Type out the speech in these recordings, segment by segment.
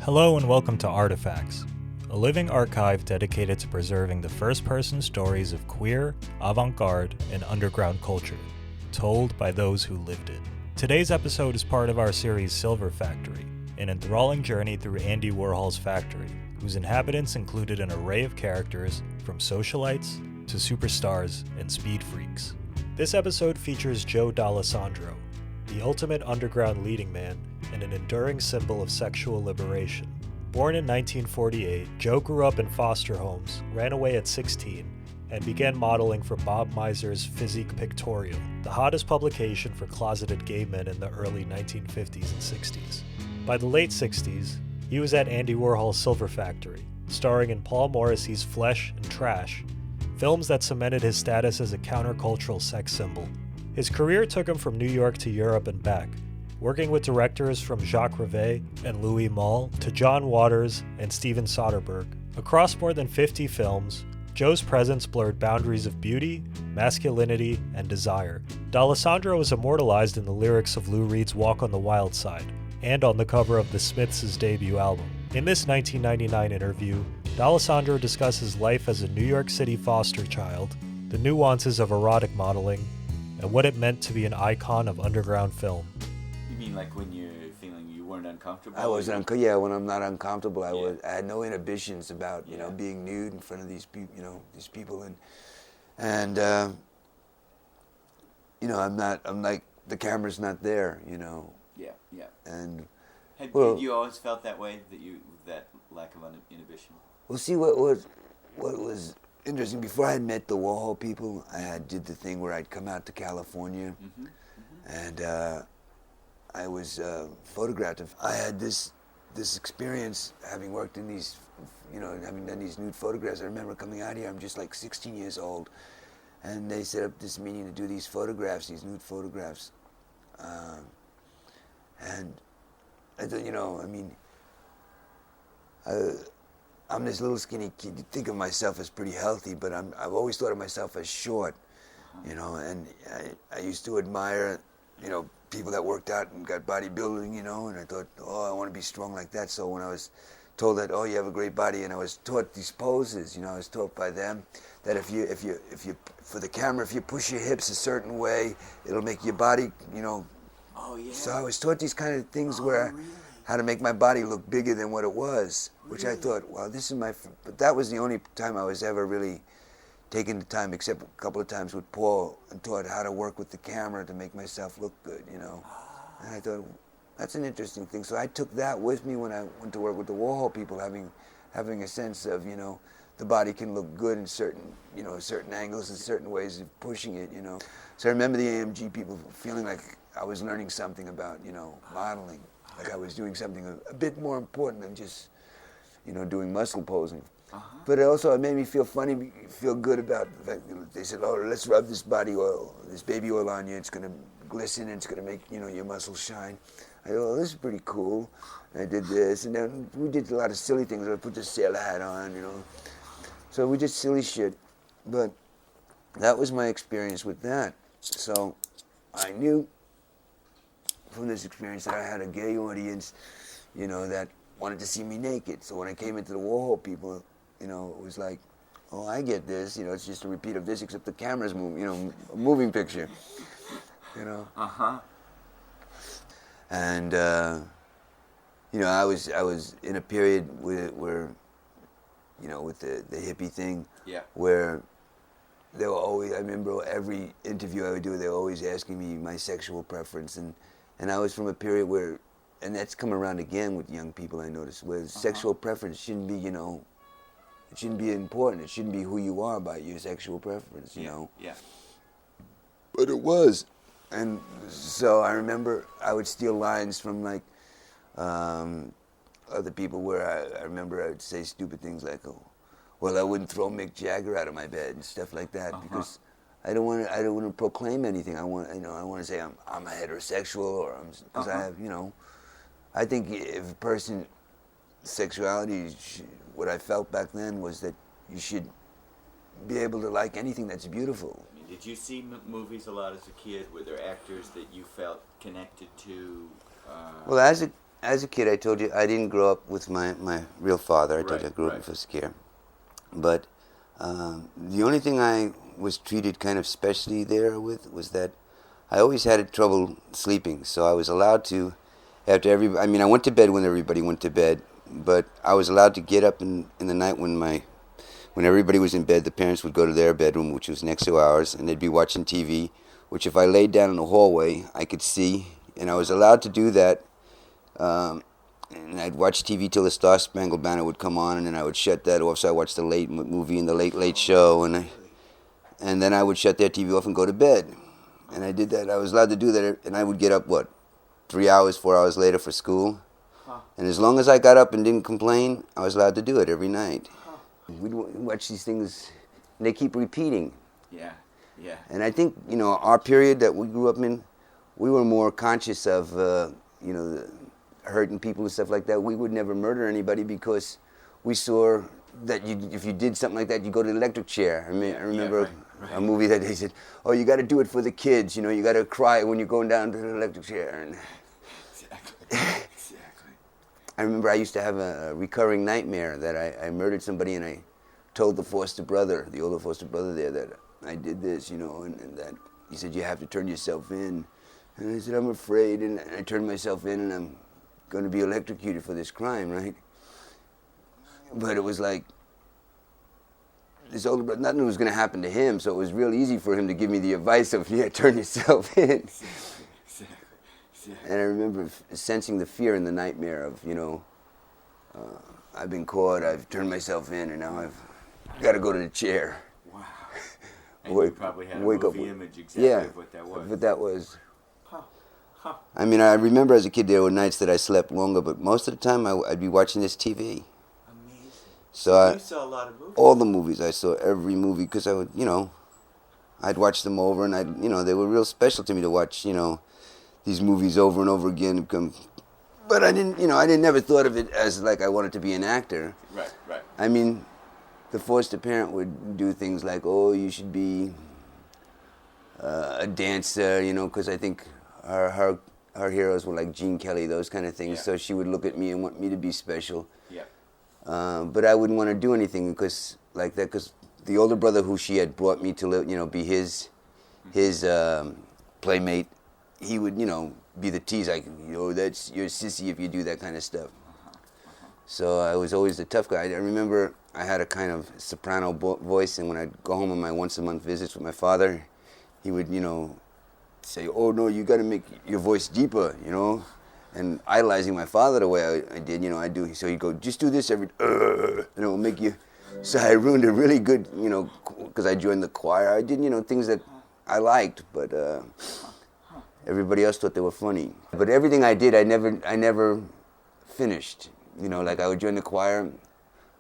Hello and welcome to Artifacts, a living archive dedicated to preserving the first-person stories of queer, avant-garde, and underground culture, told by those who lived it. Today's episode is part of our series Silver Factory, an enthralling journey through Andy Warhol's factory, whose inhabitants included an array of characters from socialites to superstars and speed freaks. This episode features Joe Dallesandro, the ultimate underground leading man and an enduring symbol of sexual liberation. Born in 1948, Joe grew up in foster homes, ran away at 16, and began modeling for Bob Miser's Physique Pictorial, the hottest publication for closeted gay men in the early 1950s and 60s. By the late 60s, he was at Andy Warhol's Silver Factory, starring in Paul Morrissey's Flesh and Trash, films that cemented his status as a countercultural sex symbol. His career took him from New York to Europe and back, working with directors from Jacques Rivette and Louis Malle to John Waters and Steven Soderbergh. Across more than 50 films, Joe's presence blurred boundaries of beauty, masculinity, and desire. Dallesandro was immortalized in the lyrics of Lou Reed's Walk on the Wild Side and on the cover of the Smiths' debut album. In this 1999 interview, Dallesandro discusses life as a New York City foster child, the nuances of erotic modeling, and what it meant to be an icon of underground film. You mean like when you're feeling you weren't uncomfortable? I wasn't when I'm not uncomfortable, I had no inhibitions about, being nude in front of these people, and I'm like, the camera's not there, Yeah. And Had you always felt that way, that lack of inhibition? Well, see, what was interesting, before I had met the Warhol people, I did the thing where I'd come out to California, and I was photographed. I had this experience having worked in these, having done these nude photographs. I remember coming out here, I'm just like 16 years old, and they set up this meeting to do these photographs, these nude photographs. And I thought, I'm this little skinny kid. You think of myself as pretty healthy, but I've always thought of myself as short, and I used to admire, people that worked out and got bodybuilding, and I thought, I want to be strong like that. So when I was told that, you have a great body, and I was taught these poses, I was taught by them that if you for the camera, if you push your hips a certain way, it'll make your body, Oh yeah. So I was taught these kind of things where really? how to make my body look bigger than what it was, which Really? I thought, this is but that was the only time I was ever really taking the time, except a couple of times with Paul, and taught how to work with the camera to make myself look good, And I thought, that's an interesting thing. So I took that with me when I went to work with the Warhol people, having a sense of, the body can look good in certain angles and certain ways of pushing it, So I remember the AMG people feeling like I was learning something about, modeling, like I was doing something a bit more important than just, doing muscle posing. But it made me feel good about the fact that they said, let's rub this body oil, this baby oil on you. It's going to glisten and it's going to make, your muscles shine. I thought, this is pretty cool. And I did this, and then we did a lot of silly things. I put the sailor hat on, So we did silly shit. But that was my experience with that. So I knew from this experience that I had a gay audience, that wanted to see me naked. So when I came into the Warhol people, it was like, I get this. It's just a repeat of this, except the camera's moving, a moving picture. And I was in a period where with the hippie thing, where they were always. I remember every interview I would do, they were always asking me my sexual preference, and I was from a period where, and that's come around again with young people, I noticed, where sexual preference shouldn't be, it shouldn't be important. It shouldn't be who you are by your sexual preference, Yeah. But it was. And so I remember I would steal lines from, like, other people where I remember I would say stupid things like, I wouldn't throw Mick Jagger out of my bed and stuff like that because I don't want to proclaim anything. I want to say I'm a heterosexual, or because I have, I think if a person, sexuality, what I felt back then was that you should be able to like anything that's beautiful. Did you see movies a lot as a kid? Were there actors that you felt connected to? Well, as as a kid, I told you I didn't grow up with my real father. I told you I Right, grew up in right. foster care. But the only thing I was treated kind of specially there with was that I always had trouble sleeping. So I was allowed to, after I mean, I went to bed when everybody went to bed, but I was allowed to get up in the night when everybody was in bed. The parents would go to their bedroom, which was next to ours, and they'd be watching TV, which if I laid down in the hallway, I could see. And I was allowed to do that. And I'd watch TV till the Star Spangled Banner would come on, and then I would shut that off. So I watched the late movie and the Late Show, and then I would shut that TV off and go to bed. And I did that. I was allowed to do that, and I would get up 3 hours, 4 hours later for school. And as long as I got up and didn't complain, I was allowed to do it every night. We'd watch these things, and they keep repeating. Yeah, yeah. And I think, our period that we grew up in, we were more conscious of, hurting people and stuff like that. We would never murder anybody because we saw that if you did something like that, you go to the electric chair. I mean, I remember right. a movie that they said, "Oh, you got to do it for the kids. You got to cry when you're going down to the electric chair." And Exactly. I remember I used to have a recurring nightmare that I murdered somebody, and I told the older foster brother there, that I did this, and that he said, "You have to turn yourself in." And I said, "I'm afraid," and I turned myself in, and I'm going to be electrocuted for this crime, right? But it was like this older brother, nothing was going to happen to him, so it was real easy for him to give me the advice of, turn yourself in. Exactly. And I remember sensing the fear in the nightmare of, I've been caught, I've turned myself in, and now I've got to go to the chair. Wow. And you probably had a movie image exactly of what that was. But that was. Huh. I mean, I remember as a kid there were nights that I slept longer, but most of the time I'd be watching this TV. Amazing. So You saw a lot of movies. all the movies, I saw every movie, because I would, I'd watch them over, and they were real special to me to watch, these movies over and over again. But I didn't, I never thought of it as like I wanted to be an actor. Right. I mean, the foster parent would do things like, "Oh, you should be a dancer," because I think her heroes were like Gene Kelly, those kind of things. Yeah. So she would look at me and want me to be special. Yeah. But I wouldn't want to do anything because the older brother who she had brought me to be his playmate, he would be the tease, like, that's you're a sissy if you do that kind of stuff. So I was always the tough guy. I remember I had a kind of soprano voice, and when I'd go home on my once-a-month visits with my father, he would say, "Oh no, you got to make your voice deeper," and idolizing my father the way I did, I do. So he'd go, "Just do this every, and it will make you." So I ruined a really good, because I joined the choir. I did, things that I liked, but everybody else thought they were funny. But everything I did, I never finished. Like I would join the choir.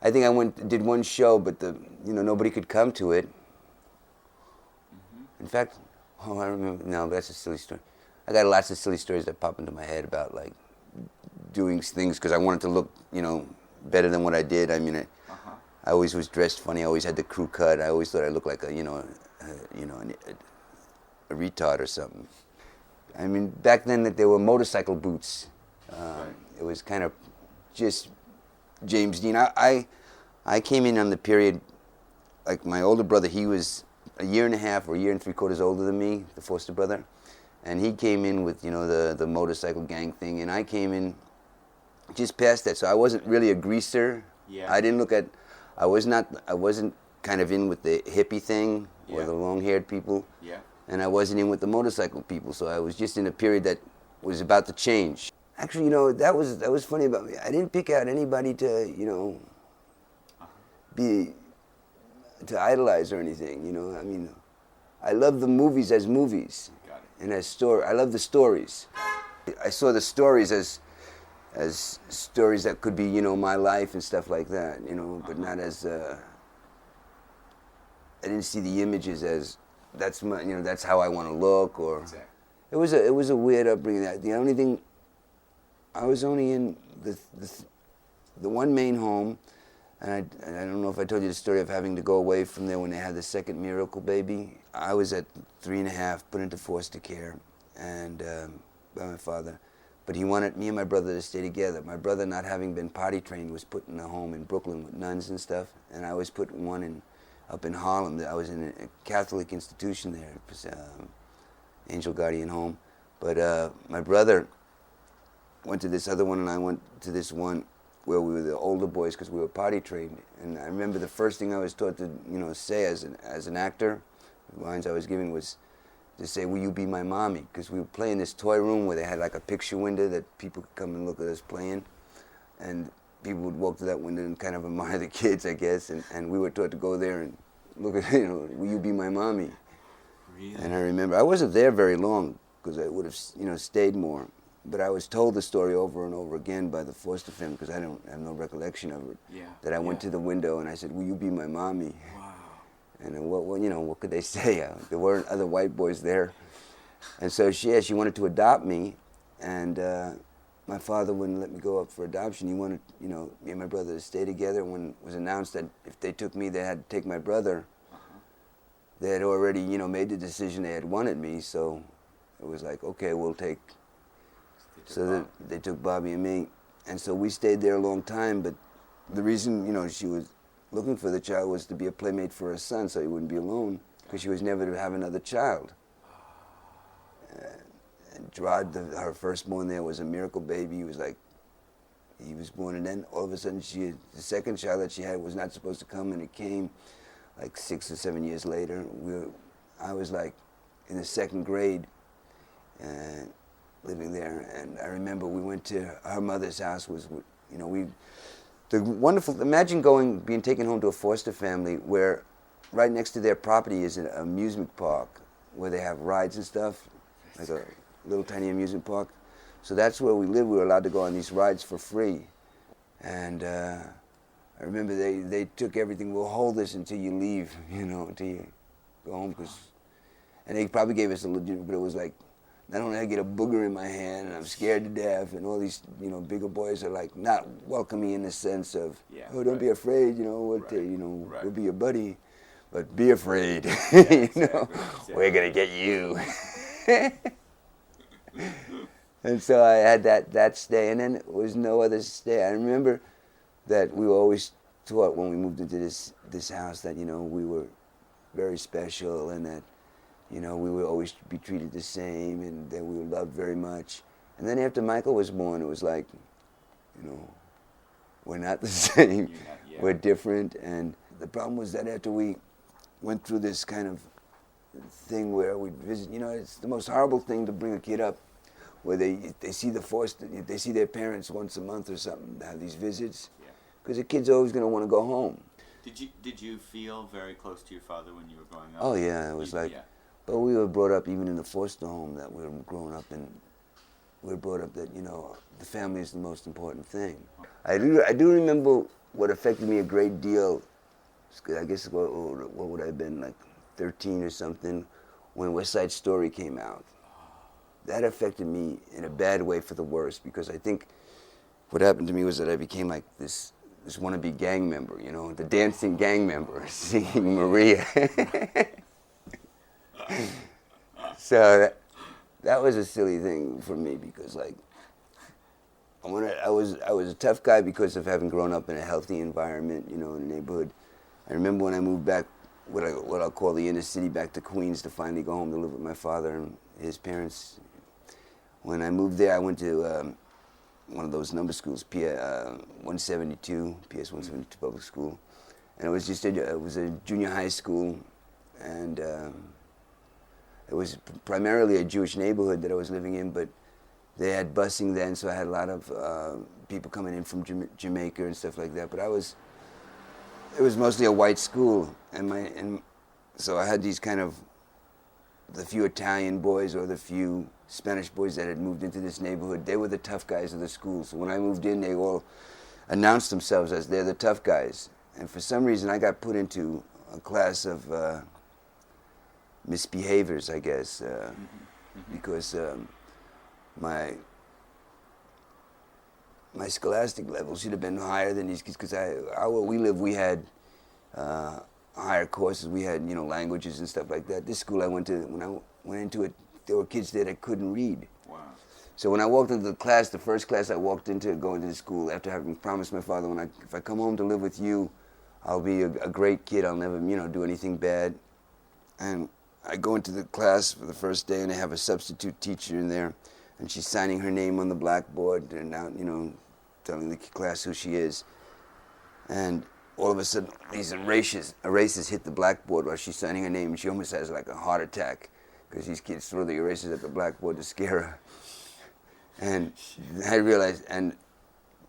I think I did one show, but nobody could come to it. In fact, I remember. No, that's a silly story. I got lots of silly stories that pop into my head about like doing things because I wanted to look, better than what I did. I mean, I always was dressed funny. I always had the crew cut. I always thought I looked like a retard or something. I mean, back then that there were motorcycle boots. It was kind of just James Dean. I came in on the period, like my older brother, he was a year and a half or a year and 3/4 older than me, the foster brother. And he came in with, the motorcycle gang thing, and I came in just past that. So I wasn't really a greaser. Yeah. I wasn't kind of in with the hippie thing or the long-haired people. Yeah. And I wasn't in with the motorcycle people, so I was just in a period that was about to change. Actually, that was funny about me. I didn't pick out anybody to, to idolize or anything, I mean, I love the movies as movies. Got it. And as I love the stories. I saw the stories as stories that could be, my life and stuff like that, but not as, I didn't see the images as, that's my, that's how I want to look, or. Exactly. It was a weird upbringing. The only thing, I was only in the one main home, and I don't know if I told you the story of having to go away from there when they had the second miracle baby. I was at 3.5, put into foster care, and by my father. but he wanted me and my brother to stay together. My brother, not having been potty trained, was put in a home in Brooklyn with nuns and stuff, and I was put in one up in Harlem. I was in a Catholic institution there, it was, Angel Guardian Home. But my brother went to this other one, and I went to this one where we were the older boys because we were potty trained. And I remember the first thing I was taught to, say as an actor, the lines I was giving was to say, "Will you be my mommy?" Because we were playing this toy room where they had like a picture window that people could come and look at us playing, and people would walk to that window and kind of admire the kids, I guess. And we were taught to go there and look at, "Will you be my mommy?" Really? And I remember I wasn't there very long because I would have, stayed more. But I was told the story over and over again by the foster family because I don't have no recollection of it. Yeah. That I went to the window and I said, "Will you be my mommy?" Wow. And then what could they say? There weren't other white boys there. And so she wanted to adopt me, and my father wouldn't let me go up for adoption. He wanted, me and my brother to stay together. When it was announced that if they took me, they had to take my brother, they had already, made the decision they had wanted me, so it was like, okay, we'll take. So they took Bobby and me, and so we stayed there a long time. But the reason, she was looking for the child was to be a playmate for her son, so he wouldn't be alone, because she was never to have another child. And Gerard, her firstborn there, was a miracle baby. He was born, and then all of a sudden, the second child that she had was not supposed to come, and it came like 6 or 7 years later. I was like in the second grade, and living there, and I remember we went to her mother's house. Imagine being taken home to a foster family where right next to their property is an amusement park where they have rides and stuff, like a little tiny amusement park. So that's where we lived. We were allowed to go on these rides for free. And I remember they took everything. "We'll hold this until you leave, until you go home." And they probably gave us a little, but it was like, not only I get a booger in my hand and I'm scared to death, and all these, bigger boys are like not welcoming in the sense of, don't be afraid, we'll be your buddy, but be afraid, we're gonna get you. And so I had that stay, and then there was no other stay. I remember that we were always taught when we moved into this house that, we were very special, and that, we would always be treated the same, and that we were loved very much. And then after Michael was born, it was like, we're not the same. We're different. And the problem was that after we went through this kind of thing where we'd visit, it's the most horrible thing to bring a kid up, where they see they see their parents once a month or something, have these visits, because the kid's always going to want to go home. Did you feel very close to your father when you were growing up? Oh yeah, it was like. Yeah. But we were brought up, even in the foster home that we were growing up in, we were brought up that, the family is the most important thing. I do remember what affected me a great deal, I guess what would I have been, like 13 or something, when West Side Story came out. That affected me in a bad way for the worse, because I think what happened to me was that I became like this wannabe gang member, the dancing gang member, singing Maria. So that was a silly thing for me, because like I was a tough guy because of having grown up in a healthy environment, in a neighborhood. I remember when I moved back, what I'll call the inner city, back to Queens to finally go home to live with my father and his parents. When I moved there, I went to one of those number schools, PS 172 public school, and it was a junior high school, and it was primarily a Jewish neighborhood that I was living in, but they had busing then, so I had a lot of people coming in from Jamaica and stuff like that. But it was mostly a white school, and so I had these kind of the few Italian boys or the few Spanish boys that had moved into this neighborhood. They were the tough guys of the school. So when I moved in, they all announced themselves as they're the tough guys. And for some reason, I got put into a class of misbehaviors, I guess, because my scholastic level should have been higher than these kids, because where we live, we had higher courses. We had, languages and stuff like that. This school I went to, when I went into it, there were kids there that couldn't read. Wow. So when I walked into the class, the first class I walked into going to the school, after having promised my father, if I come home to live with you, I'll be a great kid. I'll never, do anything bad. And I go into the class for the first day, and I have a substitute teacher in there, and she's signing her name on the blackboard, and now, telling the class who she is. And all of a sudden, these erasers hit the blackboard while she's signing her name, and she almost has like a heart attack because these kids throw the erasers at the blackboard to scare her. And I realized, and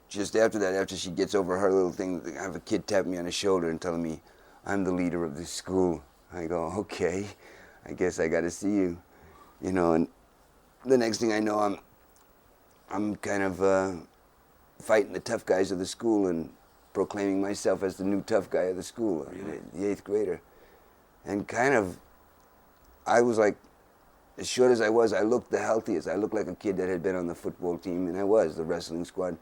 just after that, after she gets over her little thing, I have a kid tap me on the shoulder and telling me, I'm the leader of this school. I go, okay, I guess I got to see you, and the next thing I know, I'm kind of fighting the tough guys of the school and proclaiming myself as the new tough guy of the school, Really? the 8th grader. And kind of, I was like, as short as I was, I looked the healthiest. I looked like a kid that had been on the football team, and I was, the wrestling squad.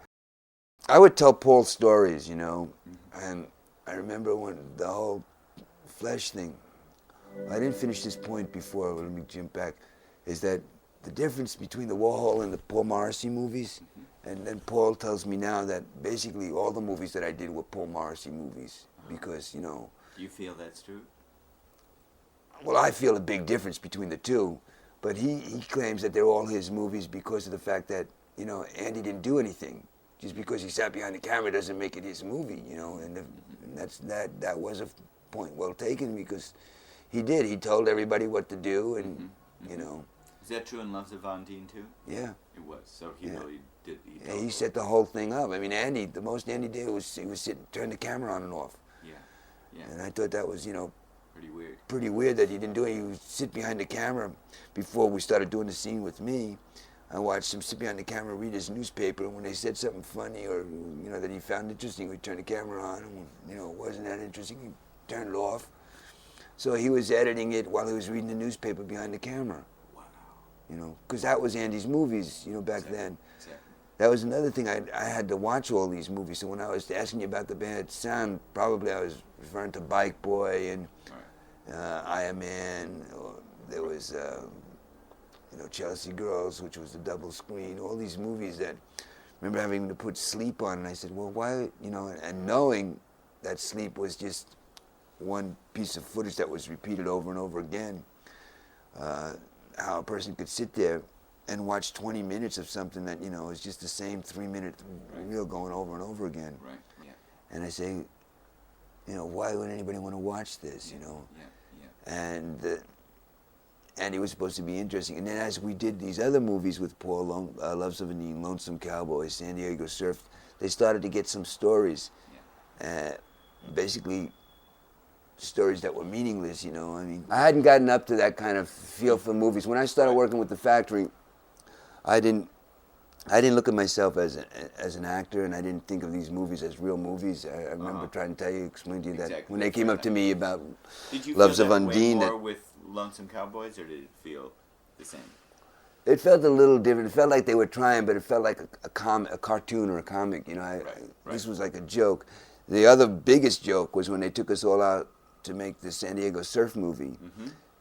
I would tell Paul stories, and I remember when the whole Flesh thing, I didn't finish this point before, let me jump back, is that the difference between the Warhol and the Paul Morrissey movies, and then Paul tells me now that basically all the movies that I did were Paul Morrissey movies, because, Do you feel that's true? Well, I feel a big difference between the two, but he claims that they're all his movies because of the fact that, Andy didn't do anything. Just because he sat behind the camera doesn't make it his movie, and that was a point well taken, because he did. He told everybody what to do, and, Is that true in Loves of Von Deen too? Yeah. It was. So he Yeah. really did. He set the whole thing up. I mean, Andy, the most Andy did was he would sit and turn the camera on and off. Yeah. And I thought that was, Pretty weird. pretty weird that he didn't do it. He would sit behind the camera before we started doing the scene with me. I watched him sit behind the camera, read his newspaper, and when they said something funny or, that he found interesting, he'd turn the camera on, and, it wasn't that interesting, he'd turn it off. So he was editing it while he was reading the newspaper behind the camera. Wow. Because that was Andy's movies, back Exactly. then. Exactly. That was another thing. I had to watch all these movies. So when I was asking you about the band sound, probably I was referring to Bike Boy and I Am Man. Or there was, Chelsea Girls, which was a double screen. All these movies that I remember having to put Sleep on. And I said, well, why, and knowing that Sleep was just one piece of footage that was repeated over and over again. How a person could sit there and watch 20 minutes of something that, is just the same 3-minute reel going over and over again. Right. Yeah. And I say, why would anybody want to watch this, Yeah. And it was supposed to be interesting. And then as we did these other movies with Paul, Loves of Van, Lonesome Cowboy, San Diego Surf, they started to get some stories. Yeah. Basically, stories that were meaningless, I mean, I hadn't gotten up to that kind of feel for movies. When I started working with the factory, I didn't look at myself as an actor, and I didn't think of these movies as real movies. I remember trying to explain to you that Exactly. when they came up to me about Did you Loves feel of that Undine, way that more with Lonesome Cowboys, or did it feel the same? it felt a little different. It felt like they were trying, but it felt like a cartoon or a comic. This was like a joke. The other biggest joke was when they took us all out to make the San Diego Surf movie.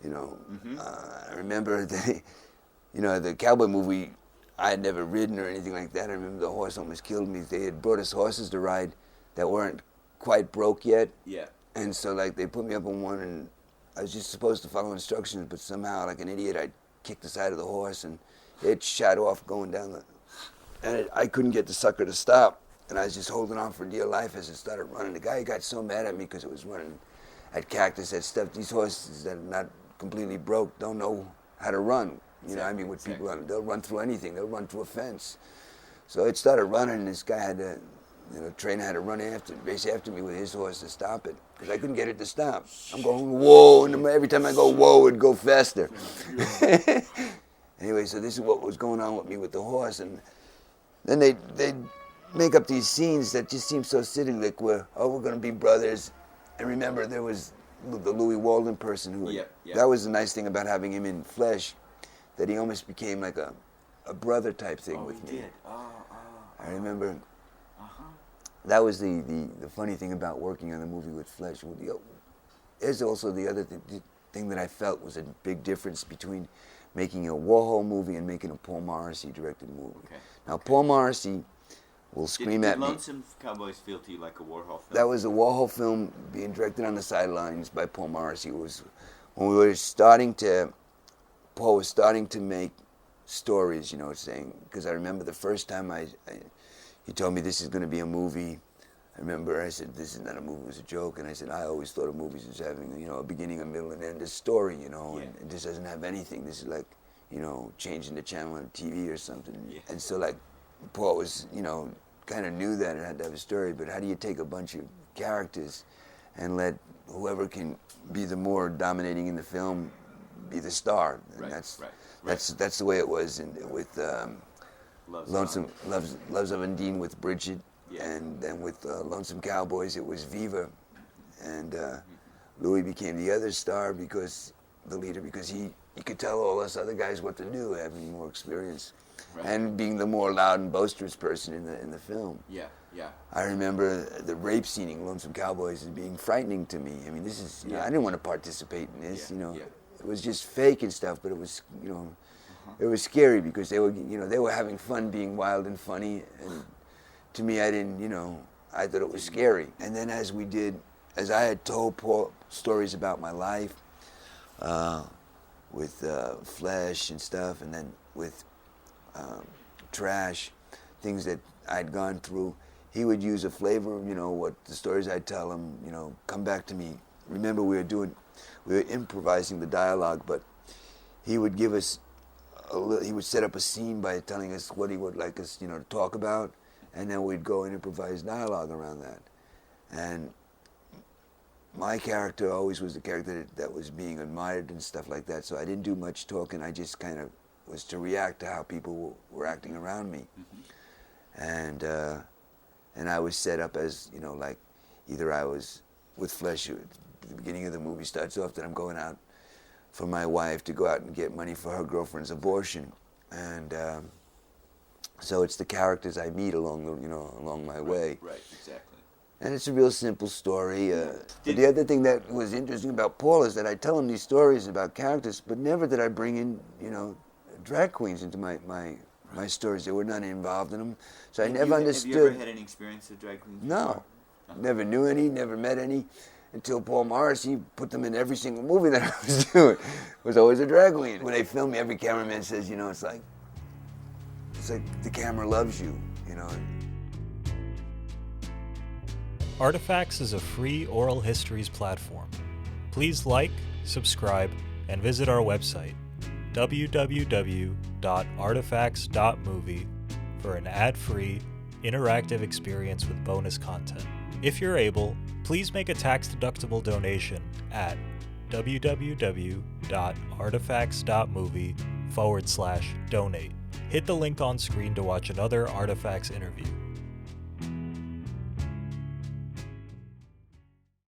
I remember the cowboy movie, I had never ridden or anything like that. I remember the horse almost killed me. They had brought us horses to ride that weren't quite broke yet. Yeah. And so they put me up on one, and I was just supposed to follow instructions, but somehow, like an idiot, I kicked the side of the horse, and it shot off going down and I couldn't get the sucker to stop. And I was just holding on for dear life as it started running. The guy got so mad at me because it was running at Cactus, at stuff. These horses that are not completely broke don't know how to run. With people on, they'll run through anything. They'll run through a fence. So it started running, and this guy had to, trainer had to race after me with his horse to stop it, because I couldn't get it to stop. I'm going, whoa, and every time I go, whoa, it'd go faster. Anyway, so this is what was going on with me with the horse, and then they'd make up these scenes that just seem so silly, like we're going to be brothers. And remember, there was the Louis Walden person who, that was the nice thing about having him in Flesh, that he almost became like a brother type thing with me. Did. I remember. That was the funny thing about working on the movie with Flesh. There's also the other thing that I felt was a big difference between making a Warhol movie and making a Paul Morrissey directed movie. Okay. Now, Paul Morrissey will scream did at me. Lonesome Cowboys feel to you like a Warhol film? That was a Warhol film being directed on the sidelines by Paul Morrissey. It was when we were starting to, Paul was starting to make stories, you know, saying, because I remember the first time he told me this is going to be a movie. I remember I said, this is not a movie, it was a joke. And I said, I always thought of movies as having, you know, a beginning, a middle, and end, a story, you know, Yeah. and this doesn't have anything. This is like, you know, changing the channel on TV or something. Yeah. And so, like, Paul was, you know, kind of knew that it had to have a story, but how do you take a bunch of characters and let whoever can be the more dominating in the film be the star? And Right, that's right. that's the way it was with Loves Loves of Undine with Bridget, Yeah. and then with Lonesome Cowboys it was Viva, and Louis became the other star because the leader, because he could tell all us other guys what to do, having more experience, Right. and being the more loud and boisterous person in the film. Yeah, yeah. I remember the rape scene in Lonesome Cowboys as being frightening to me. I mean, this is, you know, I didn't want to participate in this, Yeah, you know. yeah. It was just fake and stuff, but it was, you know, it was scary because they were, you know, they were having fun being wild and funny, and to me, I didn't, you know, I thought it was scary. And then as I had told Paul stories about my life, with Flesh and stuff, and then with Trash, things that I'd gone through, he would use a flavor of, you know, what the stories I'd tell him, you know, come back to me. Remember, we were improvising the dialogue, but he would give us, he would set up a scene by telling us what he would like us, you know, to talk about, and then we'd go and improvise dialogue around that. And my character always was the character that was being admired and stuff like that, so I didn't do much talking. I just kind of was to react to how people were acting around me. And I was set up as, you know, like, either I was with Flesh, at the beginning of the movie starts off that I'm going out for my wife to go out and get money for her girlfriend's abortion. And so it's the characters I meet along my way. Right, exactly. And it's a real simple story. But the other thing that was interesting about Paul is that I tell him these stories about characters, but never did I bring in, you know, drag queens into my stories. They were not involved in them. So I never understood. Have you ever had any experience with drag queens No. before? Never knew any, never met any, until Paul Morrissey put them in every single movie that I was doing. It was always a drag queen. When they film me, every cameraman says, you know, it's like the camera loves you, you know. Artifacts is a free oral histories platform. Please like, subscribe, and visit our website, www.artifacts.movie, for an ad-free, interactive experience with bonus content. If you're able, please make a tax-deductible donation at www.artifacts.movie/donate. Hit the link on screen to watch another Artifacts interview.